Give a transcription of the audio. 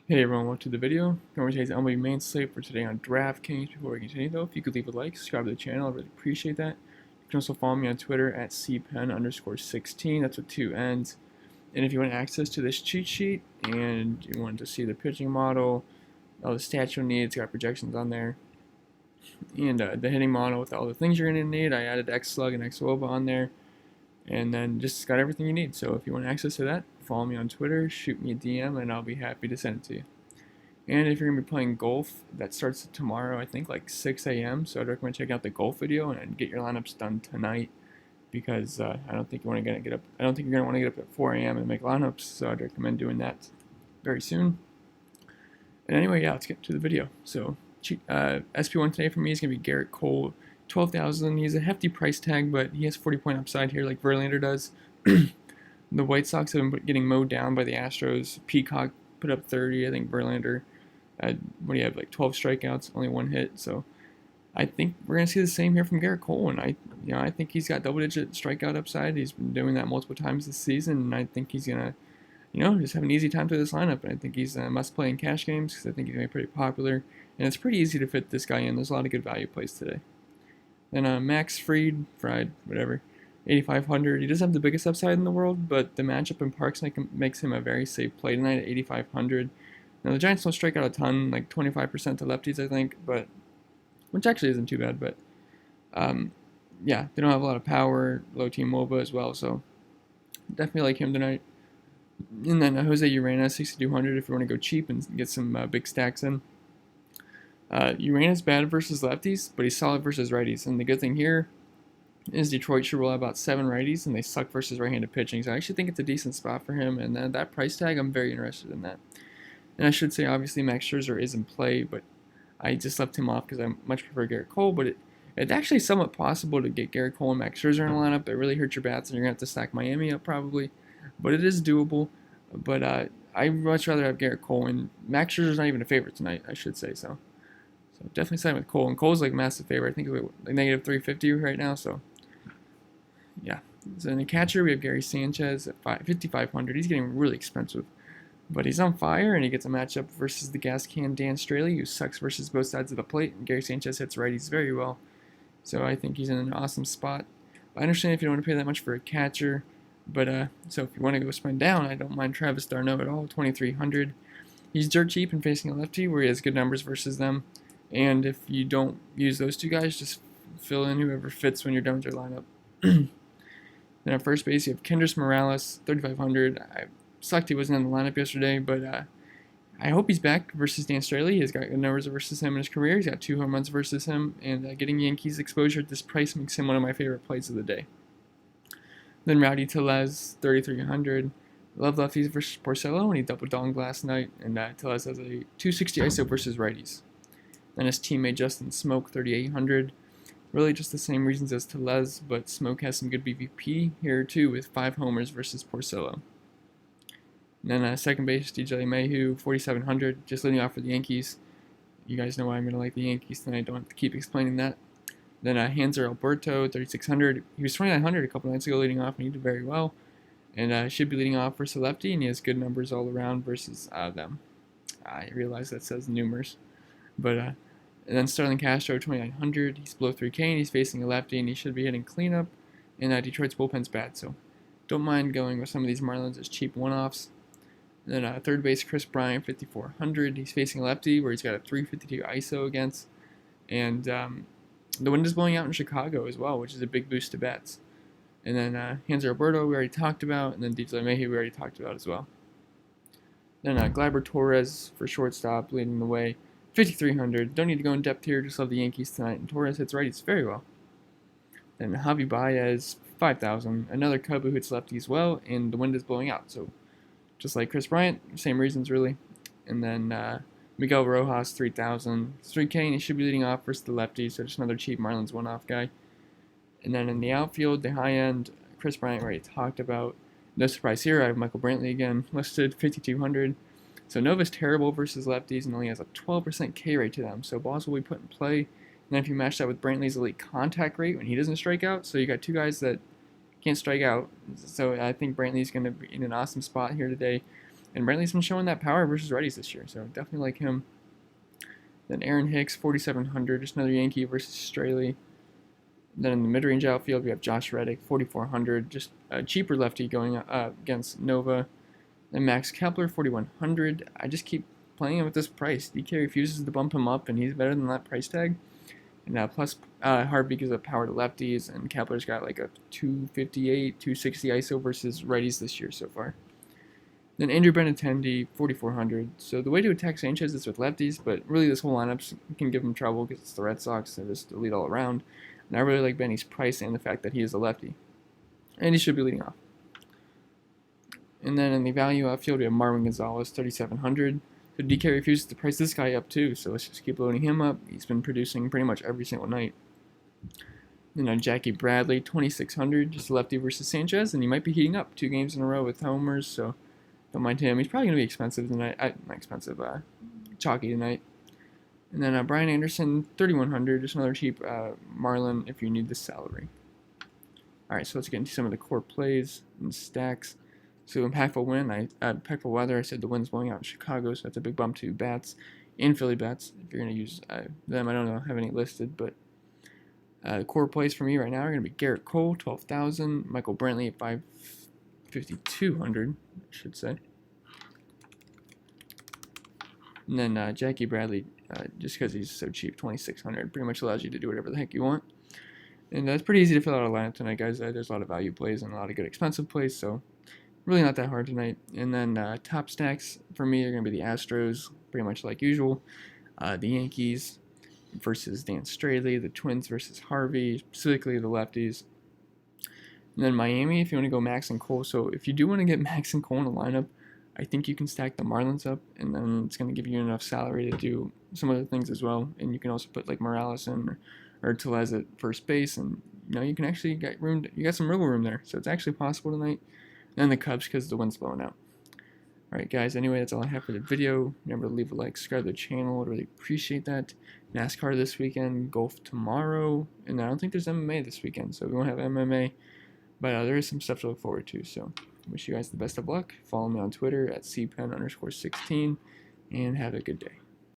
Hey everyone, welcome to the video. Going over today's MLB main slate for today on DraftKings. Before we continue though, if you could leave a like, subscribe to the channel, I really appreciate that. You can also follow me on Twitter at cpen_16, that's with two N's. And if you want access to this cheat sheet and you want to see the pitching model, all the stats you'll need, it's got projections on there, and the hitting model with all the things you're going to need, I added X-Slug and X-Woba on there, and then just got everything you need. So if you want access to that, follow me on Twitter, shoot me a DM, and I'll be happy to send it to you. And if you're going to be playing golf, that starts tomorrow, I think, like 6 a.m. So I'd recommend checking out the golf video and get your lineups done tonight because I don't think you want to get up. I don't think you're going to want to get up at 4 a.m. and make lineups. So I'd recommend doing that very soon. And anyway, yeah, let's get to the video. So SP1 today for me is going to be Garrett Cole, 12,000. He's a hefty price tag, but he has 40-point upside here, like Verlander does. The White Sox have been getting mowed down by the Astros. Peacock put up 30. I think Verlander. What do you have, like 12 strikeouts, only one hit. So I think we're gonna see the same here from Garrett Cole, and I think he's got double-digit strikeout upside. He's been doing that multiple times this season, and I think he's gonna, just have an easy time through this lineup. And I think he's a must-play in cash games because I think he's gonna be pretty popular, and it's pretty easy to fit this guy in. There's a lot of good value plays today. Then Max Fried, whatever, 8,500. He doesn't have the biggest upside in the world, but the matchup in Parks makes him a very safe play tonight at 8,500. Now, the Giants don't strike out a ton, like 25% to lefties, I think, but which actually isn't too bad. But yeah, they don't have a lot of power, low team MOBA as well, so definitely like him tonight. And then Jose Urena, 6,200 if you want to go cheap and get some big stacks in. Urena's bad versus lefties, but he's solid versus righties. And the good thing here is Detroit should roll out about 7 righties, and they suck versus right-handed pitching. So I actually think it's a decent spot for him, and then that price tag, I'm very interested in that. And I should say, obviously, Max Scherzer is in play, but I just left him off because I much prefer Garrett Cole. But it's actually somewhat possible to get Garrett Cole and Max Scherzer in a lineup. It really hurts your bats, and you're going to have to stack Miami up probably. But it is doable. But I'd much rather have Garrett Cole, and Max Scherzer's not even a favorite tonight, I should say. So definitely side with Cole. And Cole's like a massive favorite. I think it's like negative 350 right now. So yeah. So in the catcher, we have Gary Sanchez at 5,500. He's getting really expensive. But he's on fire, and he gets a matchup versus the gas can Dan Straley, who sucks versus both sides of the plate. And Gary Sanchez hits righties very well. So I think he's in an awesome spot. I understand if you don't want to pay that much for a catcher. But so if you want to go spend down, I don't mind Travis d'Arnaud at all, 2,300. He's dirt cheap and facing a lefty where he has good numbers versus them. And if you don't use those two guys, just fill in whoever fits when you're done with your lineup. Then at first base, you have Kendrys Morales, 3,500. I sucked he wasn't in the lineup yesterday, but I hope he's back versus Dan Straley. He's got good numbers versus him in his career. He's got 2 home runs versus him, and getting Yankees exposure at this price makes him one of my favorite plays of the day. Then Rowdy Tellez, 3,300. Love lefties versus Porcello, and he double donged last night, and Tellez has a 260 ISO versus righties. Then his teammate Justin Smoke, 3,800. Really just the same reasons as Tellez, but Smoke has some good BVP here too with 5 homers versus Porcello. And then second base, DJ LeMahieu, 4,700, just leading off for the Yankees. You guys know why I'm going to like the Yankees tonight. Don't have to keep explaining that. Then Hanser Alberto, 3,600. He was 2,900 a couple nights ago leading off, and he did very well. And should be leading off versus lefty, and he has good numbers all around versus them. I realize that says numbers. But and then Starlin Castro, 2,900. He's below 3K, and he's facing a lefty, and he should be hitting cleanup. And Detroit's bullpen's bad, so don't mind going with some of these Marlins as cheap one-offs. And then third base, Chris Bryant, 5,400. He's facing a lefty where he's got a 352 ISO against. And the wind is blowing out in Chicago as well, which is a big boost to bats. And then Hanser Alberto, we already talked about. And then DJ LeMahieu, we already talked about as well. Then Gleyber Torres for shortstop, leading the way. 5,300. Don't need to go in depth here. Just love the Yankees tonight. And Torres hits righties very well. Then Javi Baez, 5,000. Another Cub who hits lefties well, and the wind is blowing out. So just like Chris Bryant, same reasons really. And then Miguel Rojas, 3,000. 3K, and he should be leading off versus the lefties. So just another cheap Marlins one-off guy. And then in the outfield, the high end, Chris Bryant already talked about. No surprise here. I have Michael Brantley again listed, 5,200. So Nova's terrible versus lefties and only has a 12% K rate to them. So balls will be put in play. And then if you match that with Brantley's elite contact rate when he doesn't strike out, so you got 2 guys that can't strike out. So I think Brantley's going to be in an awesome spot here today. And Brantley's been showing that power versus righties this year, so definitely like him. Then Aaron Hicks, 4,700, just another Yankee versus Straley. Then in the mid-range outfield, we have Josh Reddick, 4,400, just a cheaper lefty going against Nova. Then Max Kepler, 4,100. I just keep playing him at this price. DK refuses to bump him up, and he's better than that price tag. And plus, Harvey gives up power to lefties, and Kepler's got like a 258, 260 ISO versus righties this year so far. Then Andrew Benintendi, 4,400. So the way to attack Sanchez is with lefties, but really this whole lineup can give him trouble because it's the Red Sox. They're just the lead all around. And I really like Benny's price and the fact that he is a lefty. And he should be leading off. And then in the value outfield, we have Marwin Gonzalez, 3,700. So DK refuses to price this guy up too, so let's just keep loading him up. He's been producing pretty much every single night. Then Jackie Bradley, 2,600, just a lefty versus Sanchez, and he might be heating up 2 games in a row with homers, so don't mind him. He's probably going to be expensive tonight. Not expensive, chalky tonight. And then Brian Anderson, 3,100, just another cheap Marlin if you need the salary. All right, so let's get into some of the core plays and stacks. So impactful impactful weather. I said the wind's blowing out in Chicago, so that's a big bump to bats and Philly bats. If you're going to use them, I don't have any listed, but core plays for me right now are going to be Garrett Cole, 12,000, Michael Brantley at 5,200, I should say, and then Jackie Bradley, just because he's so cheap, 2,600, pretty much allows you to do whatever the heck you want. And it's pretty easy to fill out a lineup tonight, guys. There's a lot of value plays and a lot of good expensive plays, so really not that hard tonight. And then top stacks for me are going to be the Astros, pretty much like usual. The Yankees versus Dan Straley. The Twins versus Harvey, specifically the lefties. And then Miami, if you want to go Max and Cole. So if you do want to get Max and Cole in the lineup, I think you can stack the Marlins up, and then it's going to give you enough salary to do some other things as well. And you can also put like Morales in or Tellez at first base, and you can actually get room. You got some wiggle room there, so it's actually possible tonight. And the Cubs because the wind's blowing out. Alright guys, anyway, that's all I have for the video. Remember to leave a like, subscribe to the channel, I'd really appreciate that. NASCAR this weekend, golf tomorrow, and I don't think there's MMA this weekend, so we won't have MMA, but there is some stuff to look forward to, so wish you guys the best of luck. Follow me on Twitter at cpen_16, and have a good day.